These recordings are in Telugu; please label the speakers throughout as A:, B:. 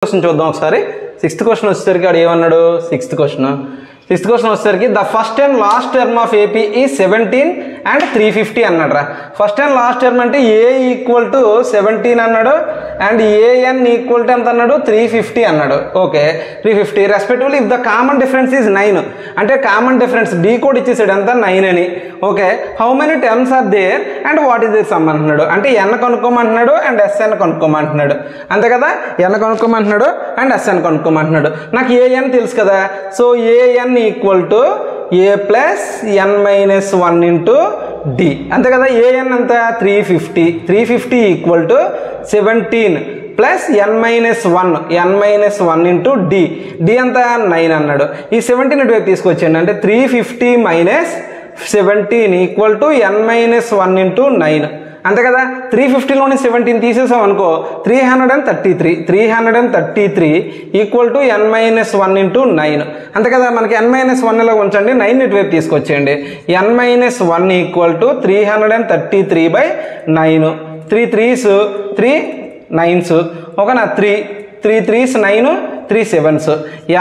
A: క్వశ్చన్ చూద్దాం ఒకసారి. 6th క్వశ్చన్ వచ్చేసరికి ఆడు ఏమన్నాడు? 6th క్వశ్చన్ వచ్చేసరికి the first and last term of AP ఈ 17 and 350 అన్నాడు రా. ఫస్ట్ అండ్ లాస్ట్ టర్మ్ అంటే ఏ ఈక్వల్ టు 17 అన్నాడు అండ్ ఏఎన్ ఈక్వల్ టు ఎంత అన్నాడు? 350 అన్నాడు. Okay, 350 respectively if the common difference is 9 అంటే కామన్ డిఫరెన్స్ డీ కోడ్ ఇచ్చేసాడు ఎంత 9 అని. Okay, how many terms are there and what is their sum అంటున్నాడు. అంటే ఎన్ కనుక్కోమంటున్నాడు అండ్ ఎస్ఎన్ కనుక్కోమంటున్నాడు, అంతే కదా. ఎన్ కనుక్కోమంటున్నాడు అండ్ ఎస్ఎన్ కనుక్కోమంటున్నాడు. నాకు ఏఎన్ తెలుసు కదా, so A N equal to A plus N minus 1 into D, అంతే కదా. ఏఎన్ అంత 350 equal to 17 plus N minus 1 into D, D అంతా 9 అన్నాడు. ఈ 17 ఇటువైపు తీసుకొచ్చాడు అంటే 350 minus 17 equal to N minus 1 into 9, అంతే కదా. 350లోని 17 తీసేసాం అనుకో 333 equal to N minus 1 into 9, అంతే కదా. మనకి ఎన్ మైనస్ 1 ఇలా ఉంచండి, 9 ఇటువైపు తీసుకొచ్చేయండి. ఎన్ minus 1 equal to 333/9, 3 3s 3 9s, ఓకేనా. 3 3s 9 3 7s.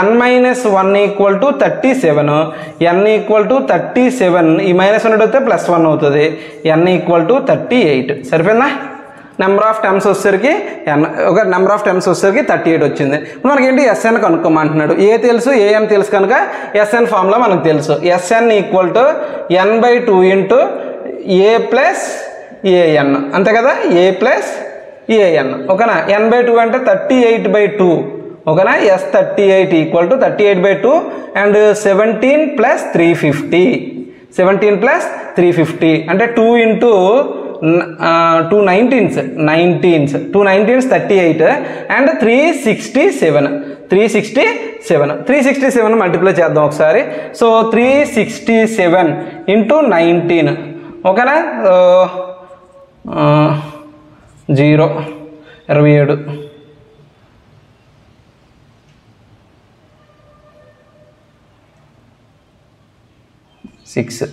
A: N minus 1 equal to 37, N equal to 37, ఈ మైనస్ 1 అయితే ప్లస్ 1 అవుతుంది. ఎన్ ఈక్వల్ టు 38, సరిపోయిందా. నెంబర్ ఆఫ్ టర్మ్స్ వచ్చేసరికి ఒక నెంబర్ ఆఫ్ టర్మ్స్ వచ్చేసరికి 38 వచ్చింది. ఇప్పుడు మనకి ఏంటి ఎస్ఎన్ కనుక్కోమంటున్నాడు. ఏ తెలుసు ఏఎన్ తెలుసు కనుక ఎస్ఎన్ ఫార్ములా మనకు తెలుసు. S N equal to n/2 into A plus A N, అంతే కదా. ఏ ప్లస్ ఏఎన్, ఓకేనా. n/2 అంటే 38/2, ఓకేనా. S38 equal to 38/2 and 17 plus 350, 17 plus 350 అంటే 2 ఇంటూ 2 19s 38 అండ్ 367 మల్టిప్లై చేద్దాం ఒకసారి. సో 367 ఇంటూ 19, ఓకేనా. 0 27 6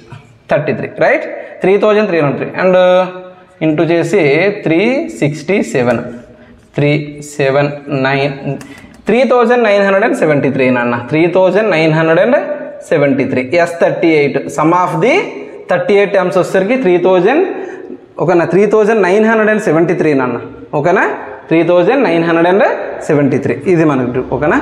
A: 33, రైట్. 3303 అండ్ ఇంటూ చేసి 367 3973 నాన్న, 3973. S38 some of the 38 terms వచ్చేసరికి 3000, ఓకేనా. 3973 నాన్న, ఓకేనా. 3973 ఇది మనకు, ఓకేనా.